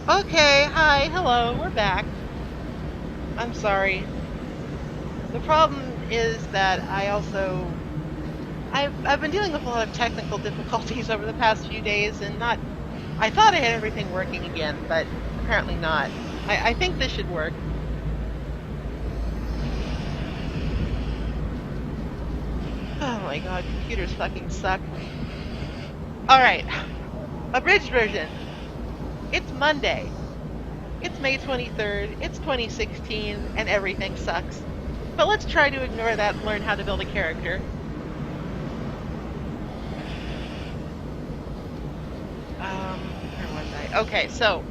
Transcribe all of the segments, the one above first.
Okay, hi, hello, we're back. I'm sorry. The problem is that I've been dealing with a lot of technical difficulties over the past few days and not I thought I had everything working again, but apparently not. I think this should work. Oh my god, computers fucking suck. Alright, abridged version. It's Monday. It's May 23rd, it's 2016, and everything sucks. But let's try to ignore that and learn how to build a character. Where was I? Okay, so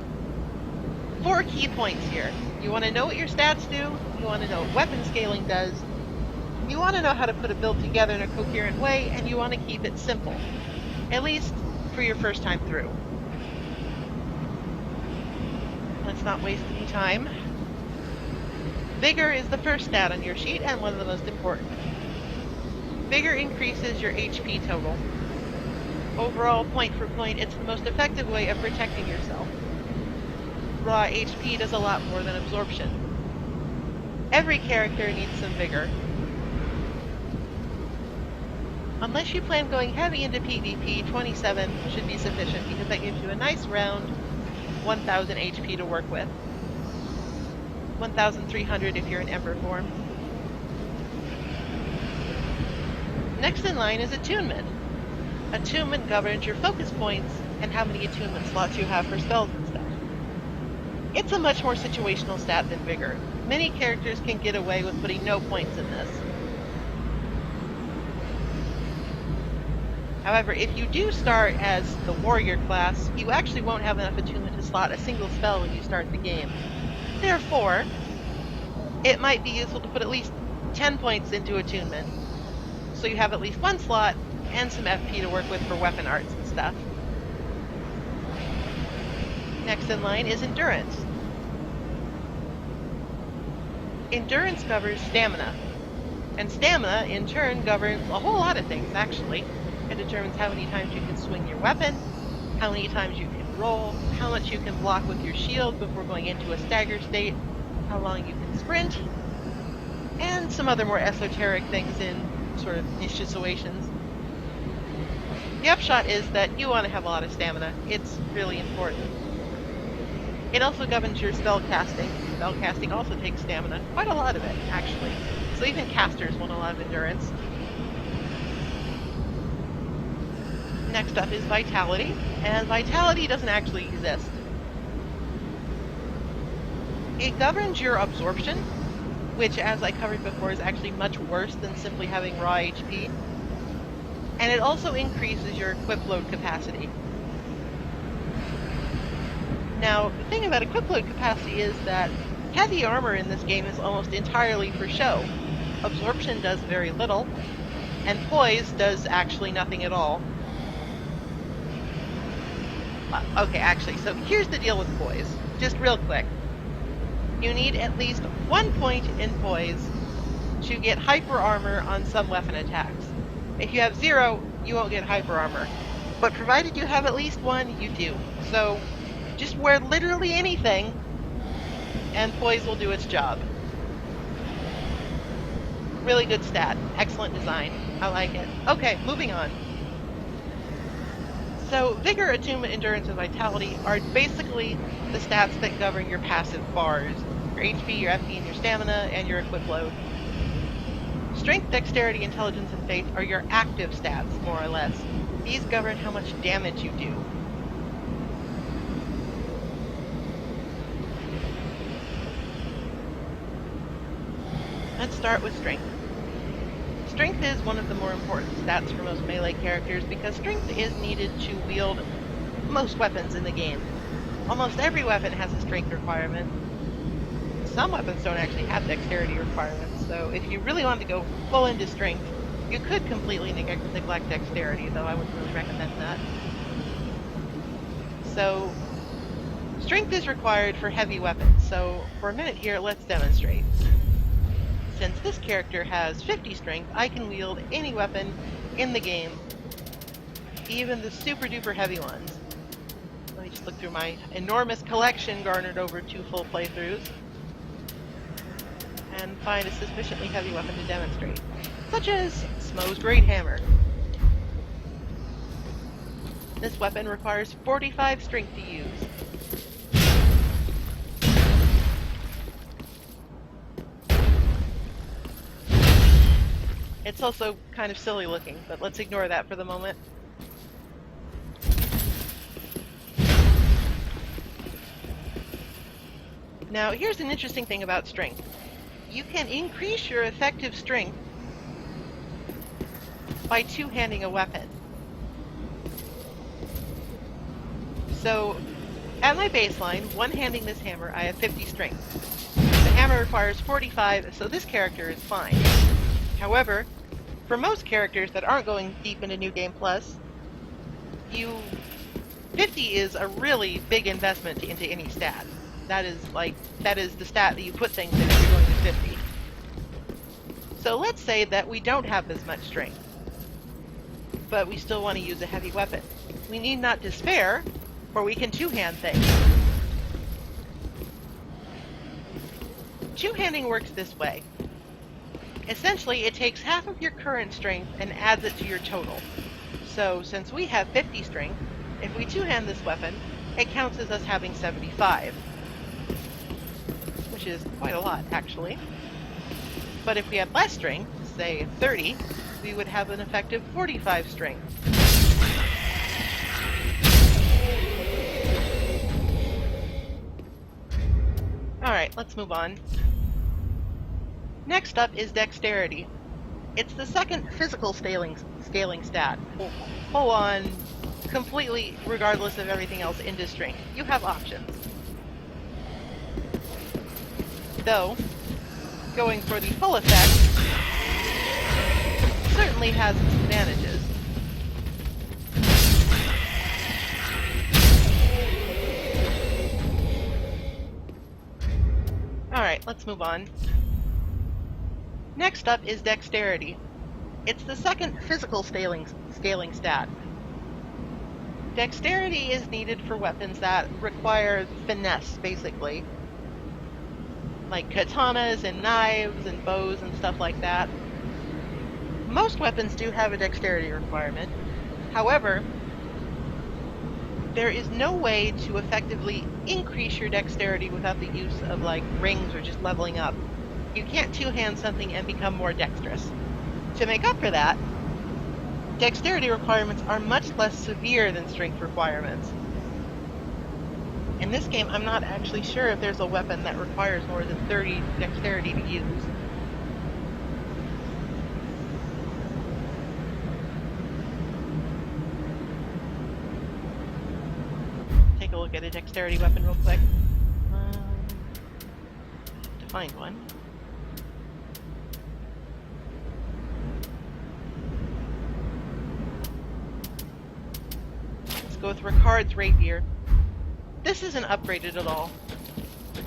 4 key points here. You want to know what your stats do, you want to know what weapon scaling does, you want to know how to put a build together in a coherent way, and you want to keep it simple. At least for your first time through. Let's not waste any time. Vigor is the first stat on your sheet and one of the most important. Vigor increases your HP total. Overall, point for point, it's the most effective way of protecting yourself. Raw HP does a lot more than absorption. Every character needs some vigor. Unless you plan going heavy into PvP, 27 should be sufficient because that gives you a nice round 1000 HP to work with. 1300 if you're in Ember form. Next in line is Attunement. Attunement governs your focus points and how many attunement slots you have for spells and stuff. It's a much more situational stat than Vigor. Many characters can get away with putting no points in this. However, if you do start as the warrior class, you actually won't have enough attunement to slot a single spell when you start the game. Therefore, it might be useful to put at least 10 points into attunement, so you have at least one slot and some FP to work with for weapon arts and stuff. Next in line is Endurance. Endurance governs stamina, and stamina in turn governs a whole lot of things actually. It determines how many times you can swing your weapon, how many times you can roll, how much you can block with your shield before going into a stagger state, how long you can sprint, and some other more esoteric things in sort of niche situations. The upshot is that you want to have a lot of stamina. It's really important. It also governs your spell casting. Spell casting also takes stamina. Quite a lot of it, actually. So even casters want a lot of endurance. Next up is Vitality, and Vitality doesn't actually exist. It governs your absorption, which, as I covered before, is actually much worse than simply having raw HP. And it also increases your equip load capacity. Now, the thing about equip load capacity is that heavy armor in this game is almost entirely for show. Absorption does very little, and Poise does actually nothing at all. Okay, actually, so here's the deal with Poise. Just real quick. You need at least 1 point in Poise to get hyper armor on some weapon attacks. If you have 0, you won't get hyper armor. But provided you have at least 1, you do. So just wear literally anything, and Poise will do its job. Really good stat. Excellent design. I like it. Okay, moving on. So Vigor, Attunement, Endurance, and Vitality are basically the stats that govern your passive bars. Your HP, your FP, and your stamina, and your equip load. Strength, Dexterity, Intelligence, and Faith are your active stats, more or less. These govern how much damage you do. Let's start with Strength. Strength is one of the more important stats for most melee characters because strength is needed to wield most weapons in the game. Almost every weapon has a strength requirement. Some weapons don't actually have dexterity requirements, so if you really want to go full into strength, you could completely neglect dexterity, though I wouldn't really recommend that. So, strength is required for heavy weapons, so for a minute here, let's demonstrate. Since this character has 50 strength, I can wield any weapon in the game, even the super duper heavy ones. Let me just look through my enormous collection garnered over 2 full playthroughs and find a sufficiently heavy weapon to demonstrate, such as Smo's Great Hammer. This weapon requires 45 strength to use. It's also kind of silly looking, but let's ignore that for the moment. Now, here's an interesting thing about strength. You can increase your effective strength by two-handing a weapon. So, at my baseline, one-handing this hammer, I have 50 strength. The hammer requires 45, so this character is fine. However, for most characters that aren't going deep into New Game Plus, 50 is a really big investment into any stat. That is the stat that you put things in if you're going to 50. So let's say that we don't have as much strength, but we still want to use a heavy weapon. We need not despair, for we can two-hand things. Two-handing works this way. Essentially, it takes half of your current strength and adds it to your total. So, since we have 50 strength, if we two-hand this weapon, it counts as us having 75. Which is quite a lot, actually. But if we had less strength, say 30, we would have an effective 45 strength. Alright, let's move on. Next up is Dexterity. It's the second physical scaling stat. Full on, completely, regardless of everything else, into strength. You have options. Though, going for the full effect certainly has its advantages. Alright, let's move on. Next up is Dexterity. It's the second physical scaling stat. Dexterity is needed for weapons that require finesse, basically. Like katanas and knives and bows and stuff like that. Most weapons do have a dexterity requirement. However, there is no way to effectively increase your dexterity without the use of like rings or just leveling up. You can't two-hand something and become more dexterous. To make up for that, dexterity requirements are much less severe than strength requirements. In this game, I'm not actually sure if there's a weapon that requires more than 30 dexterity to use. Take a look at a dexterity weapon real quick. To find one. Let's go with Ricard's Rapier. This isn't upgraded at all,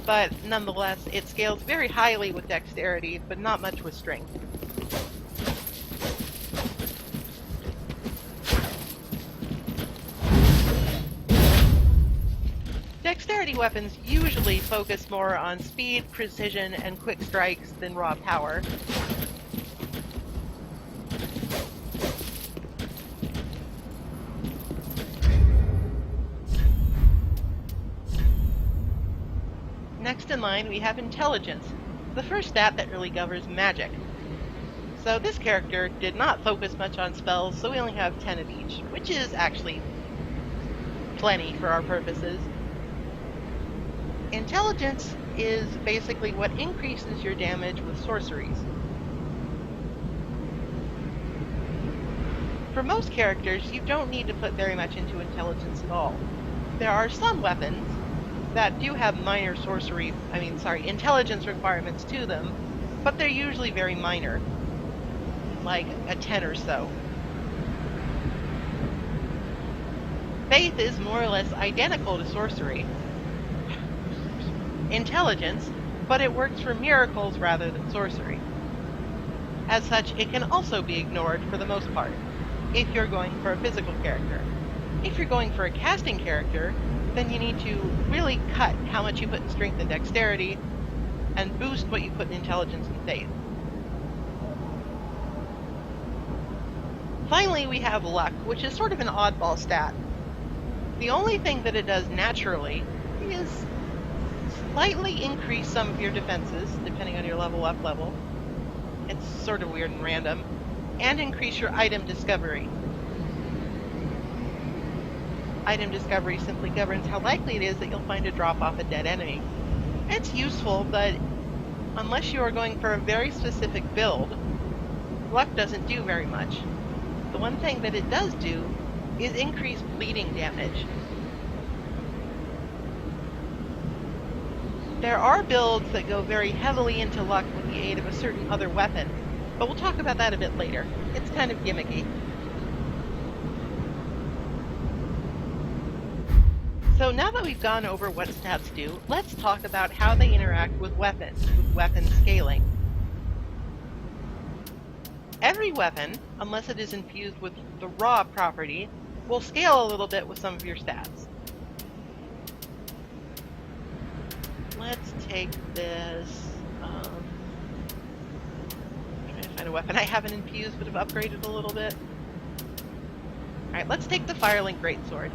but nonetheless, it scales very highly with dexterity, but not much with strength. Dexterity weapons usually focus more on speed, precision, and quick strikes than raw power. Next in line, we have Intelligence, the first stat that really governs magic. So this character did not focus much on spells, so we only have 10 of each, which is actually plenty for our purposes. Intelligence is basically what increases your damage with sorceries. For most characters, you don't need to put very much into intelligence at all. There are some weapons that do have minor intelligence requirements to them, but they're usually very minor, like a 10 or so. Faith is more or less identical to sorcery. Intelligence, but it works for miracles rather than sorcery. As such, it can also be ignored for the most part, if you're going for a physical character. If you're going for a casting character, then you need to really cut how much you put in strength and dexterity and boost what you put in intelligence and faith. Finally, we have luck, which is sort of an oddball stat. The only thing that it does naturally is slightly increase some of your defenses, depending on your level up level. It's sort of weird and random. And increase your item discovery. Item discovery simply governs how likely it is that you'll find a drop off a dead enemy. It's useful, but unless you are going for a very specific build, luck doesn't do very much. The one thing that it does do is increase bleeding damage. There are builds that go very heavily into luck with the aid of a certain other weapon, but we'll talk about that a bit later. It's kind of gimmicky. So now that we've gone over what stats do, let's talk about how they interact with weapons, with weapon scaling. Every weapon, unless it is infused with the raw property, will scale a little bit with some of your stats. Let's take this, trying to find a weapon I haven't infused but have upgraded a little bit. Alright, let's take the Firelink Greatsword.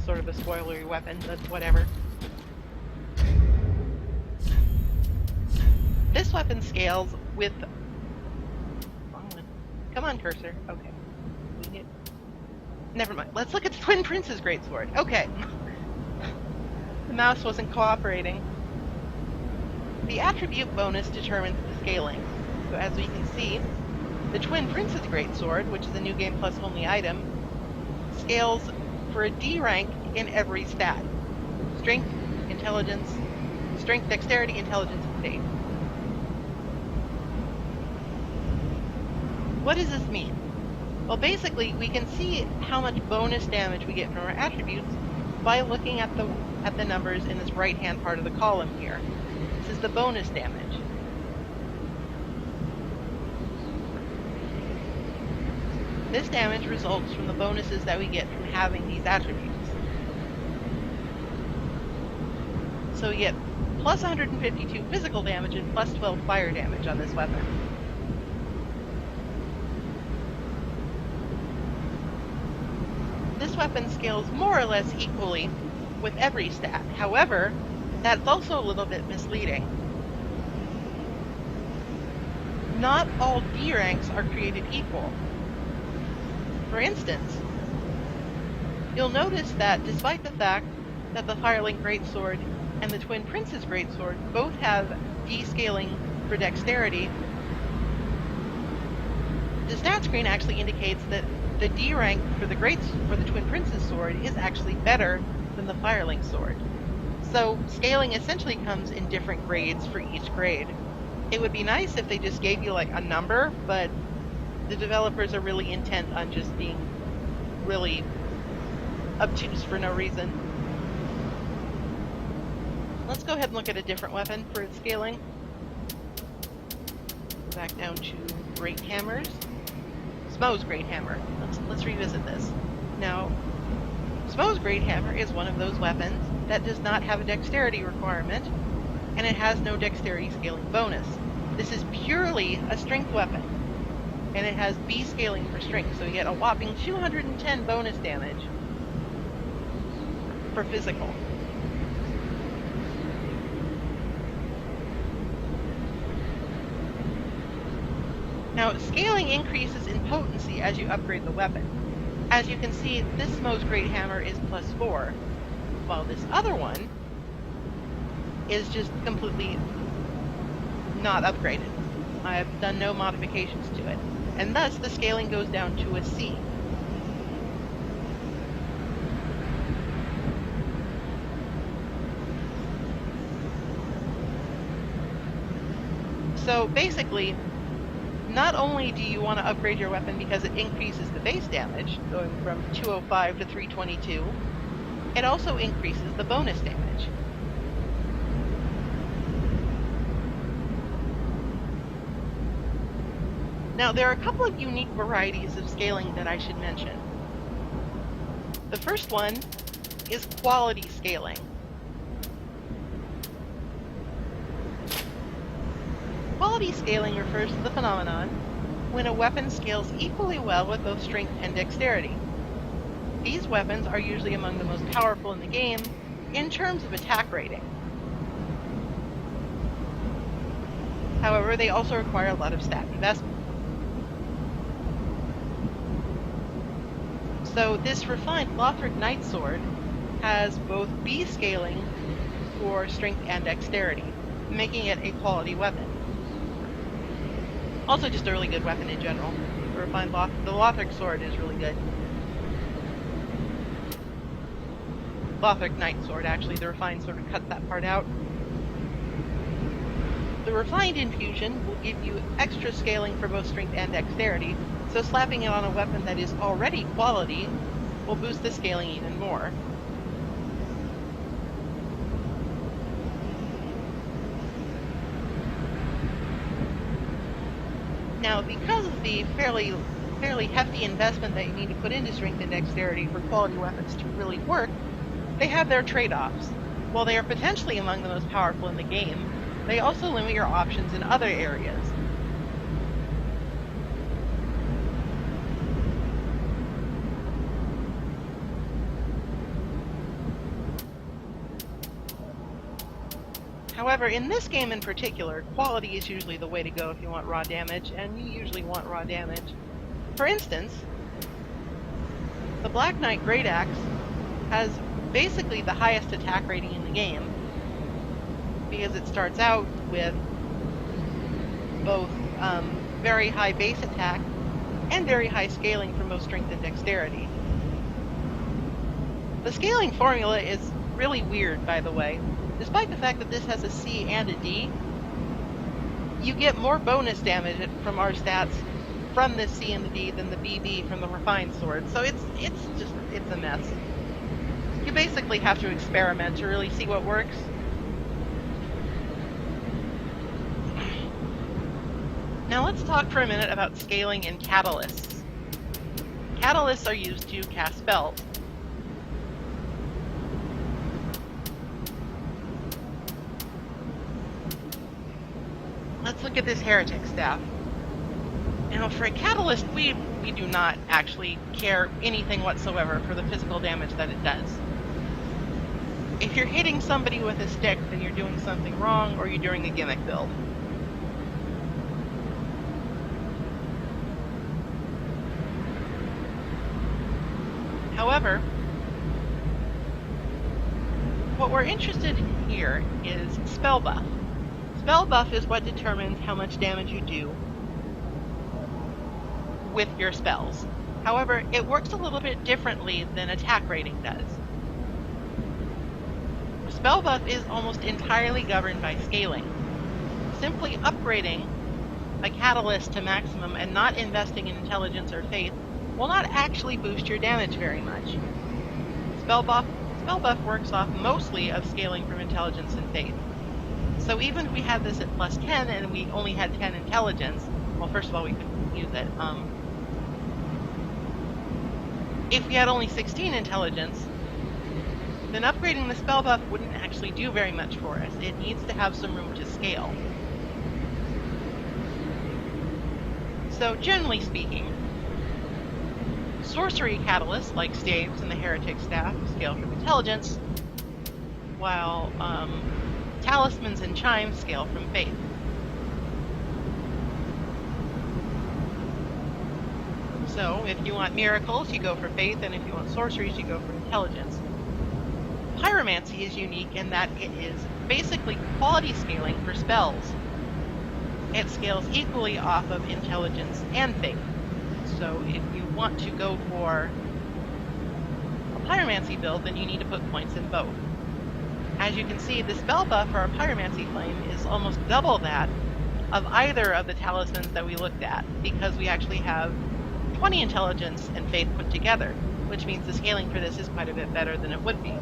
Sort of a spoilery weapon, but whatever. This weapon scales with... Come on, cursor. Okay. Never mind. Let's look at the Twin Prince's Greatsword. Okay. The mouse wasn't cooperating. The attribute bonus determines the scaling. So as we can see, the Twin Prince's Greatsword, which is a New Game Plus only item, scales for a D rank in every stat. Strength, intelligence, strength, dexterity, intelligence, and faith. What does this mean? Well, basically, we can see how much bonus damage we get from our attributes by looking at the numbers in this right-hand part of the column here. This is the bonus damage. This damage results from the bonuses that we get from having these attributes. So we get plus 152 physical damage and plus 12 fire damage on this weapon. This weapon scales more or less equally with every stat. However, that's also a little bit misleading. Not all D ranks are created equal. For instance, you'll notice that despite the fact that the Firelink Greatsword and the Twin Prince's Greatsword both have D scaling for dexterity, the stat screen actually indicates that the D rank for the Twin Prince's sword is actually better than the Firelink sword. So scaling essentially comes in different grades for each grade. It would be nice if they just gave you like a number, but the developers are really intent on just being really obtuse for no reason. Let's go ahead and look at a different weapon for its scaling. Go back down to Great Hammers. Smo's Great Hammer. Let's revisit this. Now, Smo's Great Hammer is one of those weapons that does not have a dexterity requirement, and it has no dexterity scaling bonus. This is purely a strength weapon, and it has B scaling for strength, so you get a whopping 210 bonus damage for physical. Now, scaling increases in potency as you upgrade the weapon. As you can see, this Smo's Great Hammer is plus 4, while this other one is just completely not upgraded. I have done no modifications to it, and thus the scaling goes down to a C. So basically, not only do you want to upgrade your weapon because it increases the base damage, going from 205 to 322, it also increases the bonus damage. Now, there are a couple of unique varieties of scaling that I should mention. The first one is quality scaling. Quality scaling refers to the phenomenon when a weapon scales equally well with both strength and dexterity. These weapons are usually among the most powerful in the game in terms of attack rating. However, they also require a lot of stat investment. So this refined Lothric Knight Sword has both B scaling for strength and dexterity, making it a quality weapon. Also just a really good weapon in general. The Lothric Sword is really good. Lothric Knight Sword, actually. The refined sort of cuts that part out. The refined infusion will give you extra scaling for both strength and dexterity, so slapping it on a weapon that is already quality will boost the scaling even more. Now, because of the fairly hefty investment that you need to put into strength and dexterity for quality weapons to really work, they have their trade-offs. While they are potentially among the most powerful in the game, they also limit your options in other areas. However, in this game in particular, quality is usually the way to go if you want raw damage, and you usually want raw damage. For instance, the Black Knight Great Axe has basically the highest attack rating in the game, because it starts out with both very high base attack and very high scaling for both strength and dexterity. The scaling formula is really weird, by the way. Despite the fact that this has a C and a D, you get more bonus damage from our stats from the C and the D than the BB from the refined sword, so it's a mess. You basically have to experiment to really see what works. Now let's talk for a minute about scaling in catalysts. Catalysts are used to cast spells. Let's look at this heretic staff. Now for a catalyst, we do not actually care anything whatsoever for the physical damage that it does. If you're hitting somebody with a stick, then you're doing something wrong, or you're doing a gimmick build. However, what we're interested in here is spell buff. Spell buff is what determines how much damage you do with your spells. However, it works a little bit differently than attack rating does. Spell buff is almost entirely governed by scaling. Simply upgrading a catalyst to maximum and not investing in intelligence or faith will not actually boost your damage very much. Spell buff works off mostly of scaling from intelligence and faith. So even if we had this at plus 10 and we only had 10 intelligence, well, first of all, we couldn't use it. If we had only 16 intelligence, then upgrading the spell buff wouldn't actually do very much for us. It needs to have some room to scale. So generally speaking, sorcery catalysts like staves and the heretic staff scale from intelligence, while talismans and chimes scale from faith. So if you want miracles, you go for faith, and if you want sorceries, you go for intelligence. Pyromancy is unique in that it is basically quality scaling for spells. It scales equally off of intelligence and faith. So if you want to go for a pyromancy build, then you need to put points in both. As you can see, the spell buff for our pyromancy flame is almost double that of either of the talismans that we looked at, because we actually have 20 intelligence and faith put together, which means the scaling for this is quite a bit better than it would be.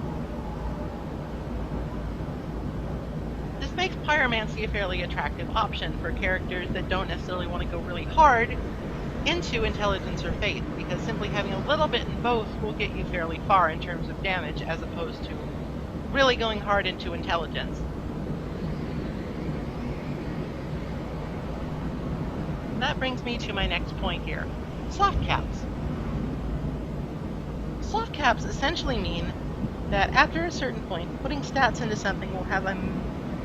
This makes pyromancy a fairly attractive option for characters that don't necessarily want to go really hard, into intelligence or faith, because simply having a little bit in both will get you fairly far in terms of damage, as opposed to really going hard into intelligence. And that brings me to my next point here. Soft caps. Soft caps essentially mean that after a certain point, putting stats into something will have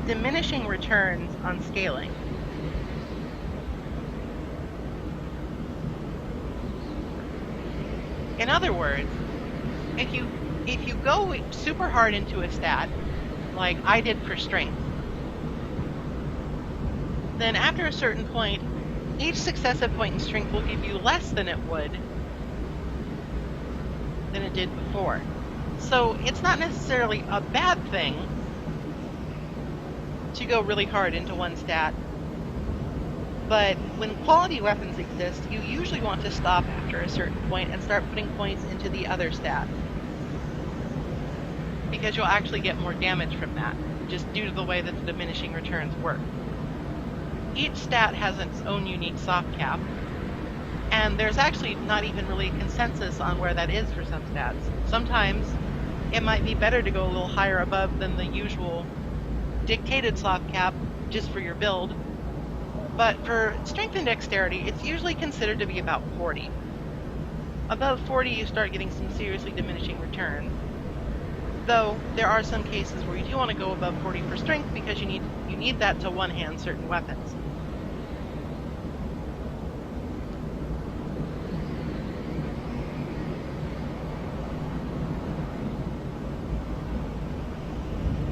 diminishing returns on scaling. In other words, if you go super hard into a stat, like I did for strength, then after a certain point, each successive point in strength will give you less than it did before. So it's not necessarily a bad thing to go really hard into one stat, but when quality weapons exist, you usually want to stop after a certain point and start putting points into the other stat, because you'll actually get more damage from that, just due to the way that the diminishing returns work. Each stat has its own unique soft cap, and there's actually not even really a consensus on where that is for some stats. Sometimes it might be better to go a little higher above than the usual dictated soft cap just for your build, but for strength and dexterity, it's usually considered to be about 40. Above 40, you start getting some seriously diminishing returns, though there are some cases where you do want to go above 40 for strength, because you need that to one-hand certain weapons.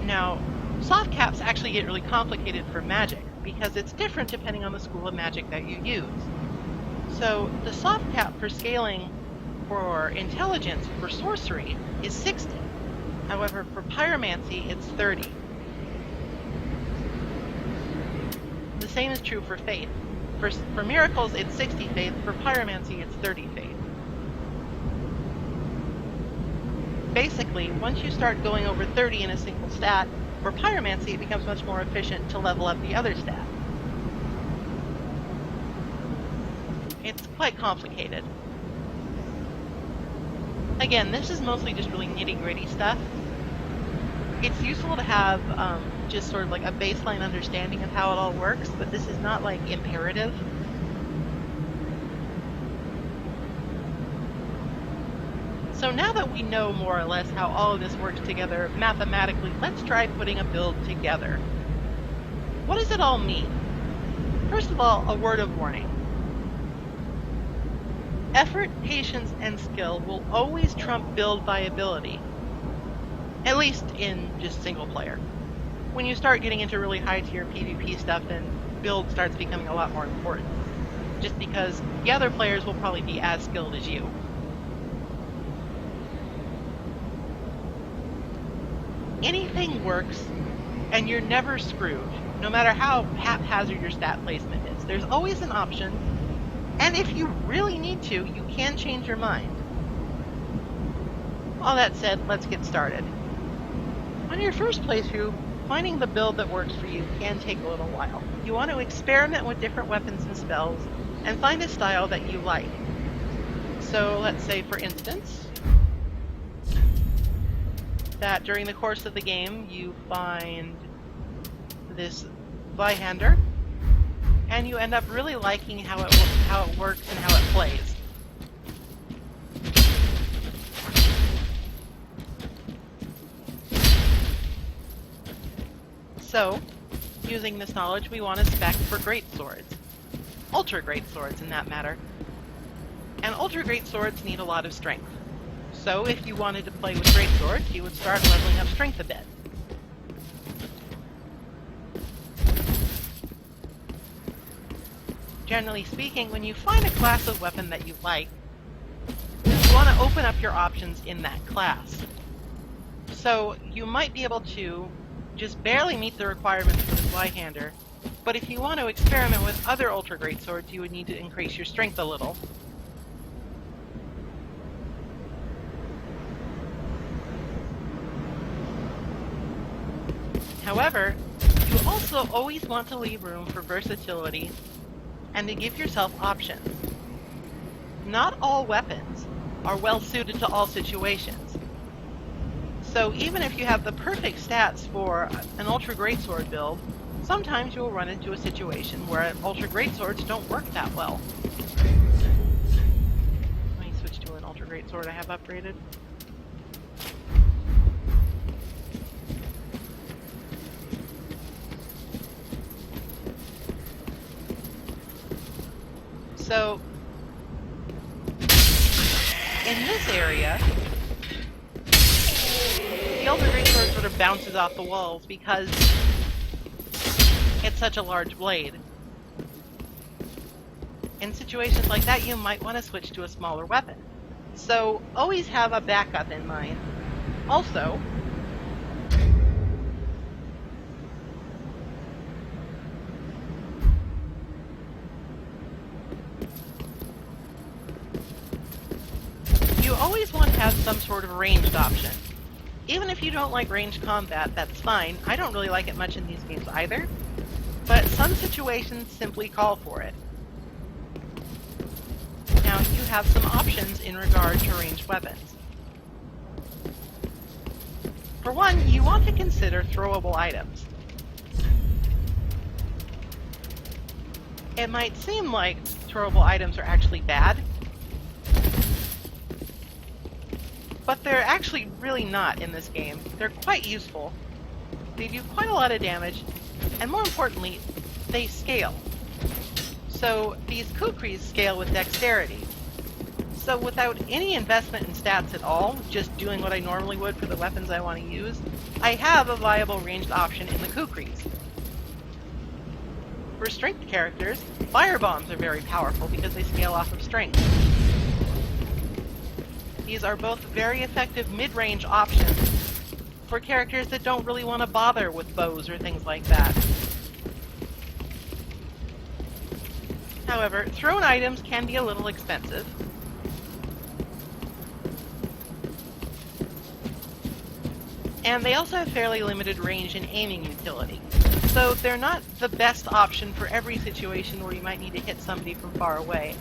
Now, soft caps actually get really complicated for magic, because it's different depending on the school of magic that you use. So the soft cap for scaling for intelligence for sorcery is 60. However, for pyromancy, it's 30. The same is true for faith. For miracles, it's 60 faith. For pyromancy, it's 30 faith. Basically, once you start going over 30 in a single stat, for pyromancy, it becomes much more efficient to level up the other stat. It's quite complicated. Again, this is mostly just really nitty-gritty stuff. It's useful to have just sort of like a baseline understanding of how it all works, but this is not like imperative. So now that we know more or less how all of this works together mathematically, let's try putting a build together. What does it all mean? First of all, a word of warning. Effort, patience, and skill will always trump build viability, at least in just single player. When you start getting into really high tier PvP stuff, then build starts becoming a lot more important, just because the other players will probably be as skilled as you. Anything works, and you're never screwed, no matter how haphazard your stat placement is. There's always an option, and if you really need to, you can change your mind. All that said, let's get started. On your first playthrough, finding the build that works for you can take a little while. You want to experiment with different weapons and spells, and find a style that you like. So let's say, for instance, that during the course of the game you find this Zweihander, and you end up really liking how it works and how it plays. So, using this knowledge, we want to spec for great swords. Ultra great swords, in that matter. And ultra great swords need a lot of strength. So if you wanted to play with great swords, you would start leveling up strength a bit. Generally speaking, when you find a class of weapon that you like, you want to open up your options in that class. So you might be able to just barely meet the requirements for the Zweihander, but if you want to experiment with other ultra great swords, you would need to increase your strength a little. However, you also always want to leave room for versatility and to give yourself options. not all weapons are well suited to all situations. So even if you have the perfect stats for an Ultra Greatsword build, sometimes you'll run into a situation where Ultra Greatswords don't work that well. Let me switch to an Ultra Greatsword I have upgraded. So, in this area, the Ultra Greatsword sort of bounces off the walls because it's such a large blade. In situations like that, you might want to switch to a smaller weapon. So, always have a backup in mind. Also, you always want to have some sort of ranged option. Even if you don't like ranged combat, that's fine. I don't really like it much in these games either, but some situations simply call for it. Now, you have some options in regard to ranged weapons. For one, you want to consider throwable items. It might seem like throwable items are actually bad, but they're actually really not in this game. They're quite useful. They do quite a lot of damage, and more importantly, they scale. So these kukris scale with dexterity. So without any investment in stats at all, just doing what I normally would for the weapons I want to use, I have a viable ranged option in the kukris. For strength characters, fire bombs are very powerful because they scale off of strength. These are both very effective mid-range options for characters that don't really want to bother with bows or things like that. However, thrown items can be a little expensive. And they also have fairly limited range and aiming utility. So they're not the best option for every situation where you might need to hit somebody from far away.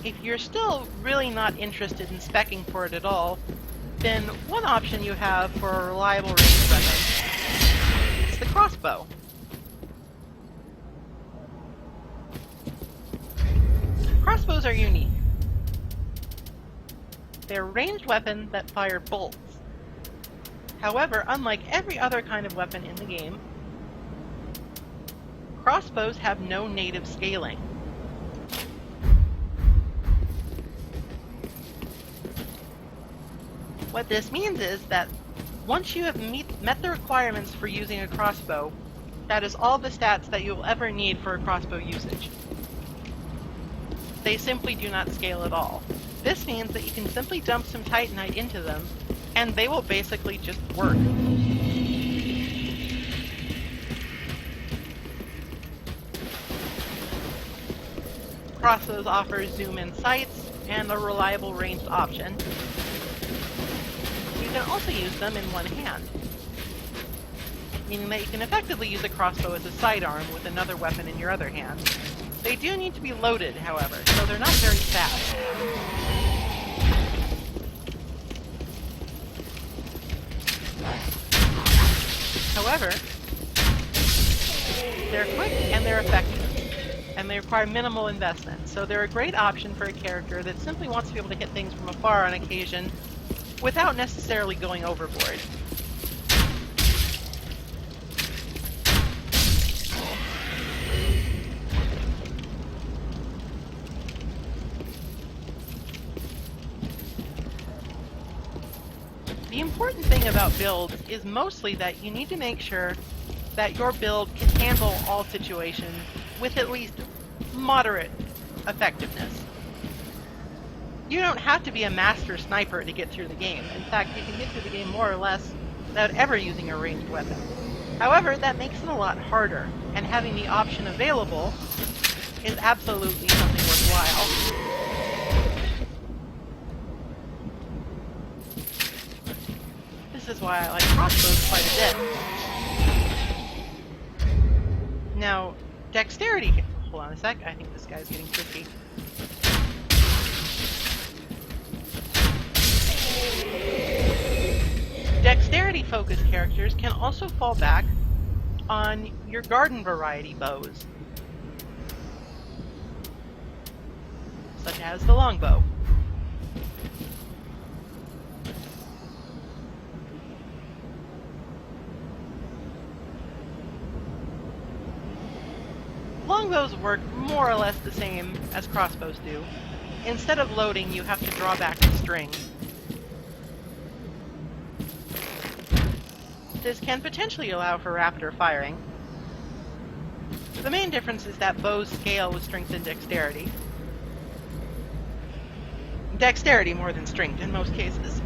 If you're still really not interested in speccing for it at all, then one option you have for a reliable ranged weapon is the crossbow. Crossbows are unique. They're ranged weapons that fire bolts. However, unlike every other kind of weapon in the game, crossbows have no native scaling. What this means is that once you have met the requirements for using a crossbow, that is all the stats that you'll ever need for a crossbow usage. They simply do not scale at all. This means that you can simply dump some Titanite into them, and they will basically just work. Crossbows offer zoom-in sights and a reliable ranged option. You can also use them in one hand, meaning that you can effectively use a crossbow as a sidearm with another weapon in your other hand. They do need to be loaded, however, so they're not very fast. However, they're quick and they're effective, and they require minimal investment, so they're a great option for a character that simply wants to be able to hit things from afar on occasion without necessarily going overboard. The important thing about builds is mostly that you need to make sure that your build can handle all situations with at least moderate effectiveness. You don't have to be a master sniper to get through the game. In fact, you can get through the game more or less without ever using a ranged weapon. However, that makes it a lot harder, and having the option available is absolutely something worthwhile. is why I like crossbows quite a bit. Now, dexterity... Hold on a sec, I think this guy's getting tricky. Dexterity-focused characters can also fall back on your garden variety bows, such as the longbow. Longbows work more or less the same as crossbows do. Instead of loading, you have to draw back the string. This can potentially allow for rapid firing. The main difference is that bows scale with strength and dexterity. Dexterity more than strength in most cases.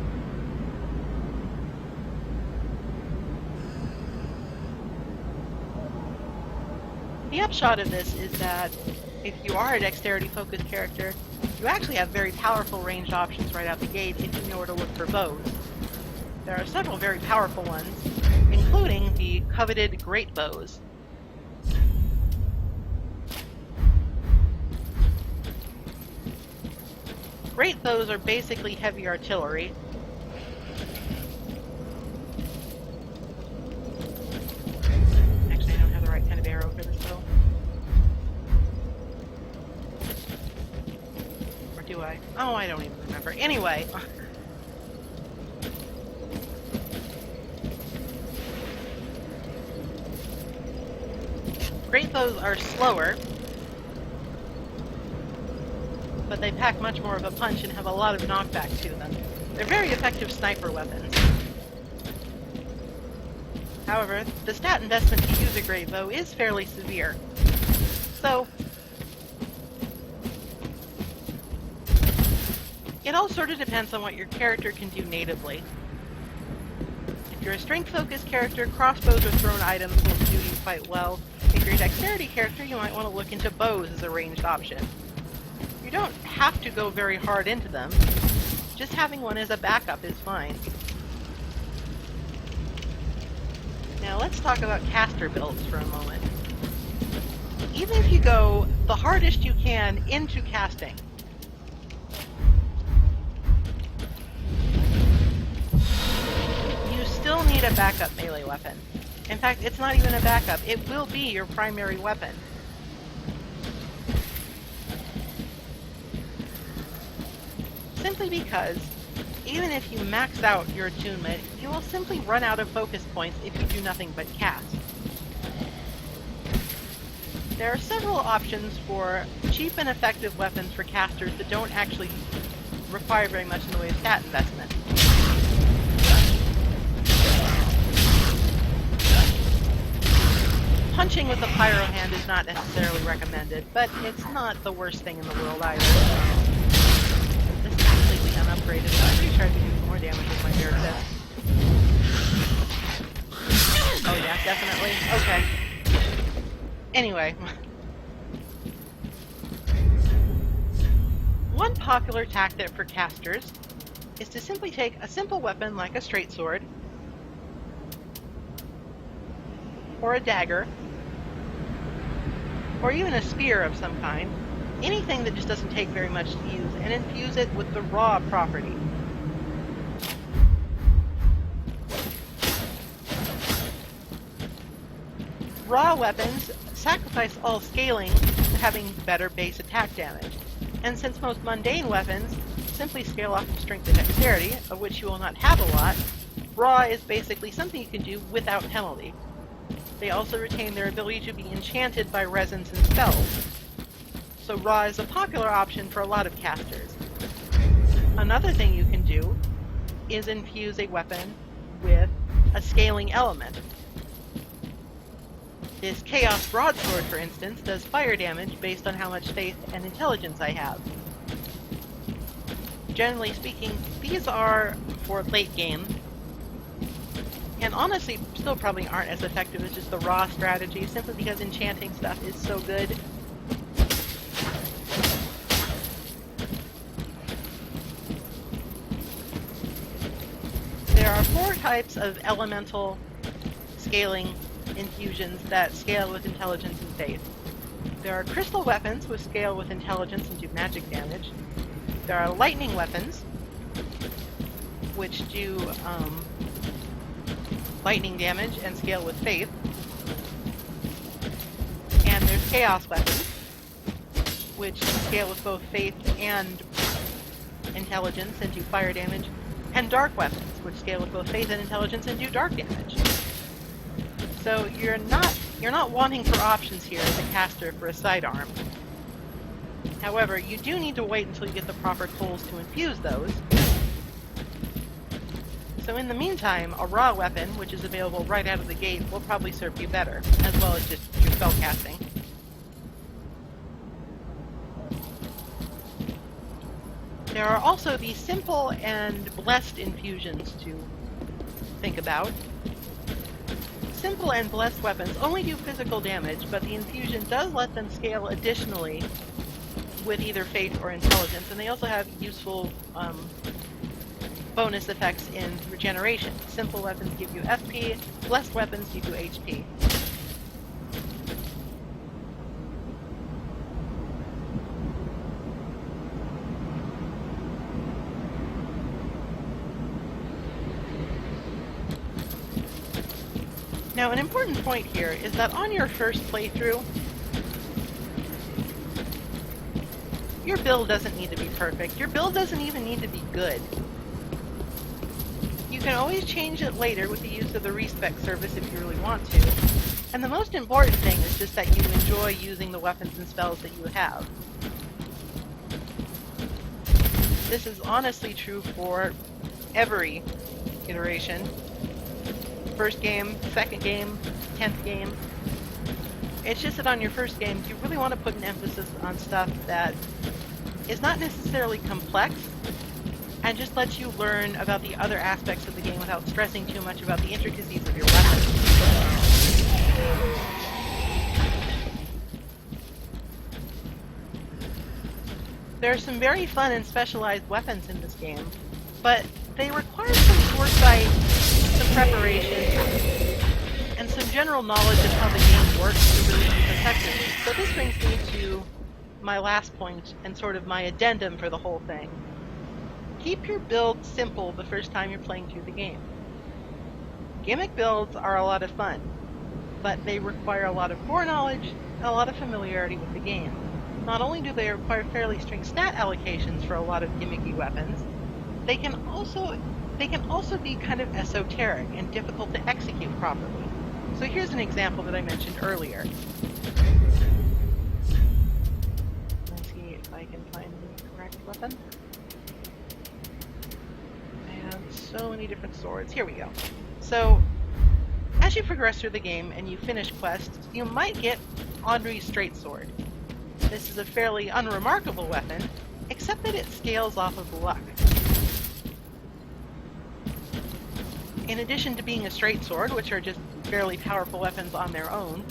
The upshot of this is that if you are a dexterity-focused character, you actually have very powerful ranged options right out the gate if you know where to look for bows. There are several very powerful ones, including the coveted great bows. Great bows are basically heavy artillery. Actually, I don't have the right kind of arrow for this bow. Or do I? Oh, I don't even remember. Anyway. Great bows are slower, but they pack much more of a punch and have a lot of knockback to them. They're very effective sniper weapons. However, the stat investment to use a great bow is fairly severe. So, it all sort of depends on what your character can do natively. If you're a strength-focused character, crossbows or thrown items will do you quite well. If you're a dexterity character, you might want to look into bows as a ranged option. You don't have to go very hard into them. Just having one as a backup is fine. Now let's talk about caster builds for a moment. Even if you go the hardest you can into casting, you still need a backup melee weapon. In fact, it's not even a backup. It will be your primary weapon. Simply because, even if you max out your attunement, you will simply run out of focus points if you do nothing but cast. There are several options for cheap and effective weapons for casters that don't actually require very much in the way of stat investment. Punching with a pyro hand is not necessarily recommended, but it's not the worst thing in the world either. This is completely unupgraded, so I'm pretty sure I can do more damage with my bear fist. Oh yeah, definitely. Okay. Anyway. One popular tactic for casters is to simply take a simple weapon like a straight sword, or a dagger, or even a spear of some kind, anything that just doesn't take very much to use, and infuse it with the raw property. Raw weapons sacrifice all scaling to having better base attack damage, and since most mundane weapons simply scale off of strength and dexterity, of which you will not have a lot, raw is basically something you can do without penalty. They also retain their ability to be enchanted by resins and spells, so raw is a popular option for a lot of casters. Another thing you can do is infuse a weapon with a scaling element. This Chaos Broadsword, for instance, does fire damage based on how much faith and intelligence I have. Generally speaking, these are for late game, and honestly still probably aren't as effective as just the raw strategy, simply because enchanting stuff is so good. There are are 4 types of elemental scaling infusions that scale with intelligence and faith. There are crystal weapons, which scale with intelligence and do magic damage. There are lightning weapons, which do lightning damage and scale with faith. And there's chaos weapons, which scale with both faith and intelligence and do fire damage. And dark weapons, which scale with both faith and intelligence and do dark damage. So you're not wanting for options here as a caster for a sidearm. However, you do need to wait until you get the proper tools to infuse those. So in the meantime, a raw weapon, which is available right out of the gate, will probably serve you better, as well as just your spell casting. There are also the simple and blessed infusions to think about. Simple and blessed weapons only do physical damage, but the infusion does let them scale additionally with either fate or intelligence, and they also have useful bonus effects in regeneration. Simple weapons give you FP, blessed weapons give you HP. Now, an important point here is that on your first playthrough, your build doesn't need to be perfect. Your build doesn't even need to be good. You can always change it later with the use of the respec service if you really want to. And the most important thing is just that you enjoy using the weapons and spells that you have. This is honestly true for every iteration. First game, second game, 10th game. It's just that on your first game, you really want to put an emphasis on stuff that is not necessarily complex, and just lets you learn about the other aspects of the game without stressing too much about the intricacies of your weapons. There are some very fun and specialized weapons in this game, but they require some foresight, some preparation, and some general knowledge of how the game works to really use effectively. So this brings me to my last point and sort of my addendum for the whole thing. Keep your build simple the first time you're playing through the game. Gimmick builds are a lot of fun, but they require a lot of foreknowledge and a lot of familiarity with the game. Not only do they require fairly strict stat allocations for a lot of gimmicky weapons, they can also be kind of esoteric and difficult to execute properly. So here's an example that I mentioned earlier. Let's see if I can find the correct weapon. I have so many different swords. Here we go. So, as you progress through the game and you finish quests, you might get Henri's Straight Sword. This is a fairly unremarkable weapon, except that it scales off of luck. In addition to being a straight sword, which are just fairly powerful weapons on their own,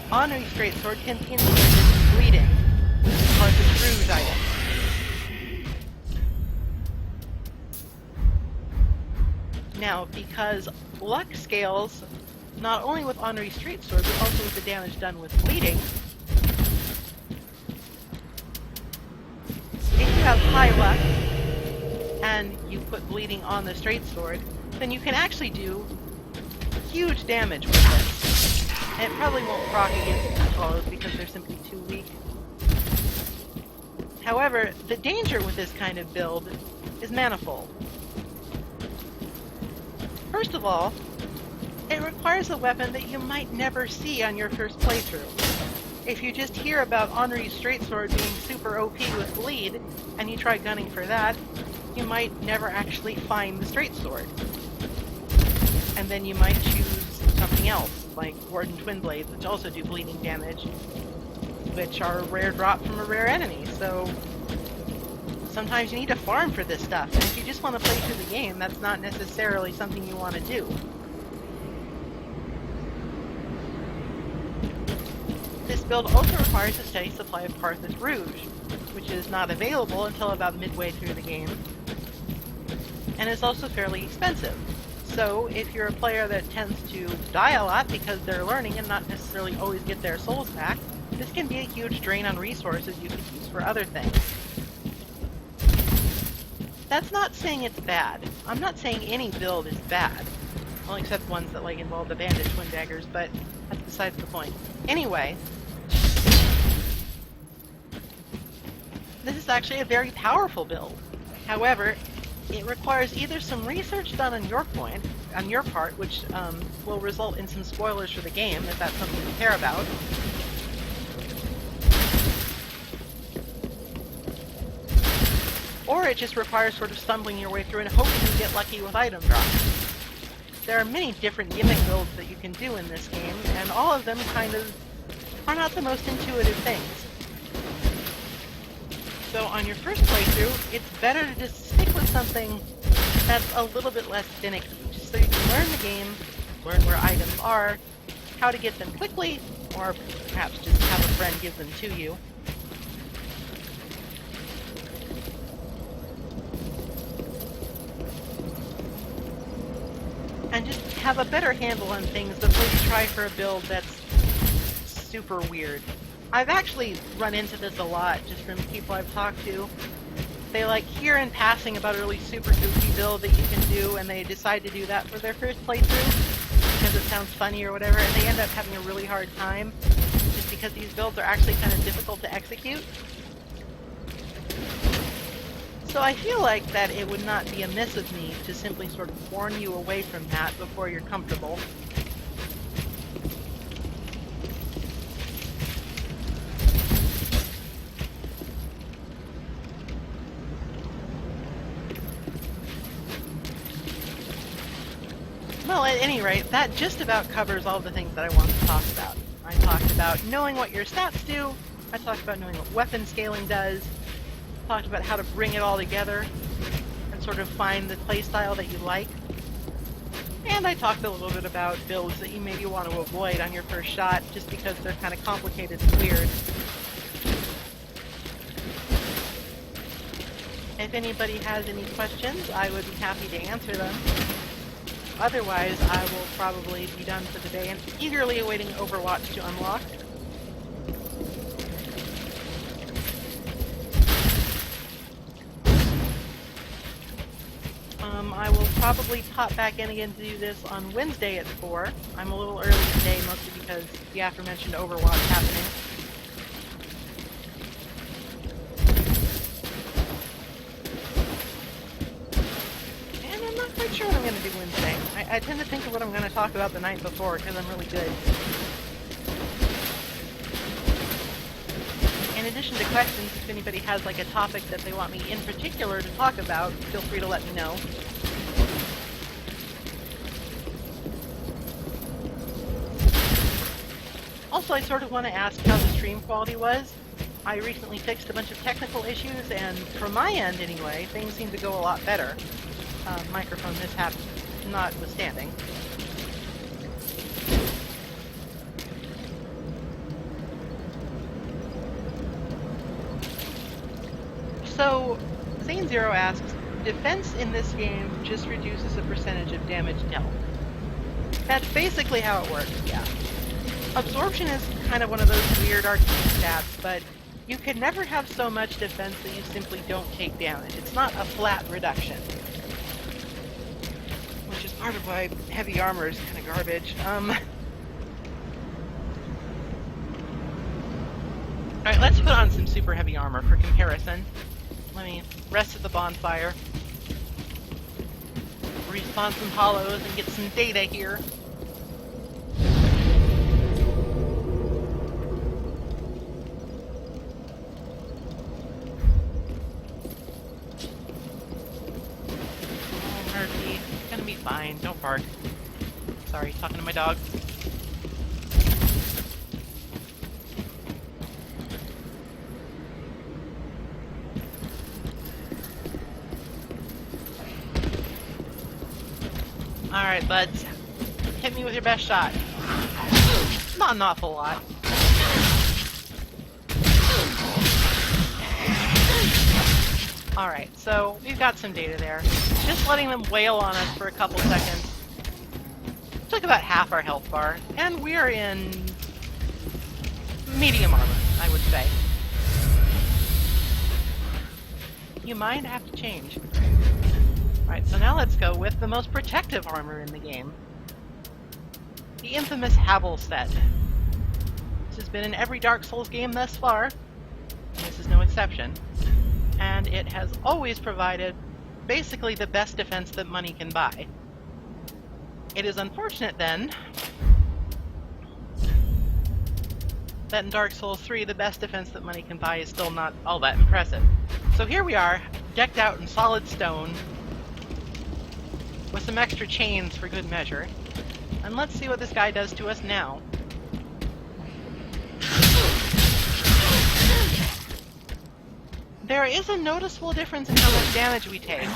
Henri's Straight Sword can be infused bleeding, Parthic Rouge item. Now, because luck scales not only with Henri's Straight Sword, but also with the damage done with bleeding, if you have high luck, and you put bleeding on the straight sword, then you can actually do huge damage with this. And it probably won't proc against controllers because they're simply too weak. However, the danger with this kind of build is manifold. First of all, it requires a weapon that you might never see on your first playthrough. If you just hear about Henri's Straight Sword being super OP with bleed, and you try gunning for that, you might never actually find the straight sword. And then you might choose something else, like Warden Twin Blades, which also do bleeding damage, which are a rare drop from a rare enemy, so sometimes you need to farm for this stuff, and if you just want to play through the game, that's not necessarily something you want to do. This build also requires a steady supply of Parthic Rouge, which is not available until about midway through the game. and it's also fairly expensive. So if you're a player that tends to die a lot because they're learning and not necessarily always get their souls back, this can be a huge drain on resources you could use for other things. That's not saying it's bad. I'm not saying any build is bad. Well, except ones that like involve the bandit twin daggers, but that's besides the point. Anyway, this is actually a very powerful build. However, it requires either some research done on your part, which will result in some spoilers for the game, if that's something you care about. Or it just requires sort of stumbling your way through and hoping you get lucky with item drops. There are many different gimmick builds that you can do in this game, and all of them kind of are not the most intuitive things. So on your first playthrough, it's better to just stick with something that's a little bit less finicky, just so you can learn the game, learn where items are, how to get them quickly, or perhaps just have a friend give them to you. And just have a better handle on things before you try for a build that's super weird. I've actually run into this a lot just from people I've talked to. They like hear in passing about a really super goofy build that you can do, and they decide to do that for their first playthrough because it sounds funny or whatever, and they end up having a really hard time just because these builds are actually kind of difficult to execute. So I feel like that it would not be amiss of me to simply sort of warn you away from that before you're comfortable. Well, at any rate, that just about covers all the things that I want to talk about. I talked about knowing what your stats do, I talked about knowing what weapon scaling does, talked about how to bring it all together and sort of find the playstyle that you like. And I talked a little bit about builds that you maybe want to avoid on your first shot just because they're kind of complicated and weird. If anybody has any questions, I would be happy to answer them. Otherwise, I will probably be done for the day and eagerly awaiting Overwatch to unlock. I will probably pop back in again to do this on Wednesday at 4. I'm a little early today, mostly because the aforementioned Overwatch happening. And I'm not quite sure what I'm going to do Wednesday. I tend to think of what I'm going to talk about the night before because I'm really good. In addition to questions, if anybody has like a topic that they want me in particular to talk about, feel free to let me know. Also, I sort of want to ask how the stream quality was. I recently fixed a bunch of technical issues, and from my end anyway, things seem to go a lot better. Microphone mishap notwithstanding. So, Zane Zero asks, defense in this game just reduces the percentage of damage dealt. That's basically how it works, yeah. Absorption is kind of one of those weird arcane stats, but you can never have so much defense that you simply don't take damage. It's not a flat reduction. Which is part of why heavy armor is kind of garbage. Alright, let's put on some super heavy armor for comparison. Let me rest at the bonfire, respawn some hollows, and get some data here. Oh, Murphy, it's gonna be fine. Don't bark. Sorry, talking to my dog. Alright, buds. Hit me with your best shot. Not an awful lot. Alright, so we've got some data there. Just letting them wail on us for a couple seconds took about half our health bar, and we're in medium armor, I would say. You mind? I have to change. Alright, so now let's go with the most protective armor in the game. The infamous Havel set. This has been in every Dark Souls game thus far, and this is no exception. And it has always provided basically the best defense that money can buy. It is unfortunate then that in Dark Souls 3 the best defense that money can buy is still not all that impressive. So here we are, decked out in solid stone, with some extra chains for good measure. And let's see what this guy does to us now. There is a noticeable difference in how much damage we take,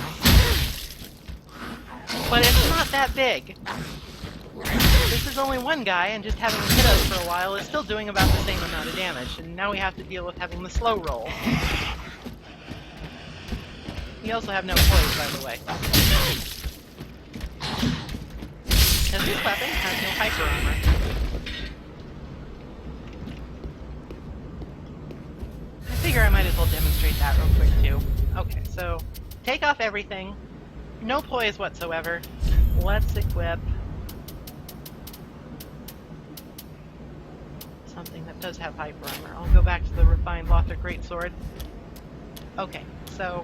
but it's not that big. This is only one guy, and just having him hit us for a while is still doing about the same amount of damage, and now we have to deal with having the slow roll. We also have no poise, by the way. And this weapon has no hyper armor. I figure I might as well demonstrate that real quick too. Okay, so take off everything. No poise whatsoever. Let's equip something that does have hyper armor. I'll go back to the refined Lothar Greatsword. Okay, so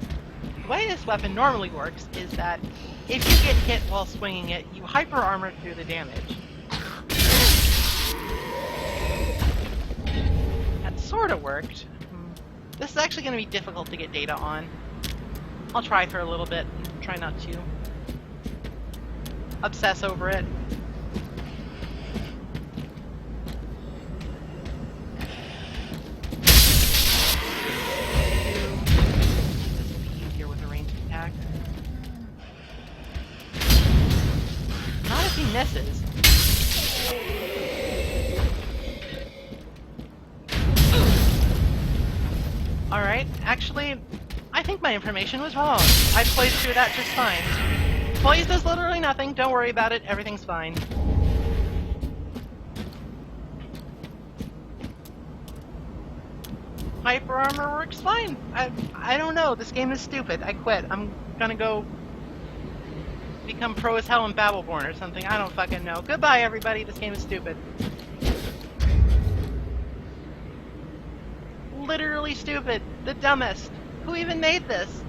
the way this weapon normally works is that if you get hit while swinging it, you hyper armor through the damage. That sorta worked. This is actually going to be difficult to get data on. I'll try for a little bit and try not to obsess over it. This will be easier with a ranged attack. Not if he misses. Alright, actually, I think my information was wrong. I played through that just fine. Poise does literally nothing, don't worry about it, everything's fine. Hyper armor works fine. I don't know, this game is stupid. I quit. I'm gonna go become pro as hell in Battleborn or something. I don't fucking know. Goodbye, everybody, this game is stupid. Literally stupid. The dumbest. Who even made this?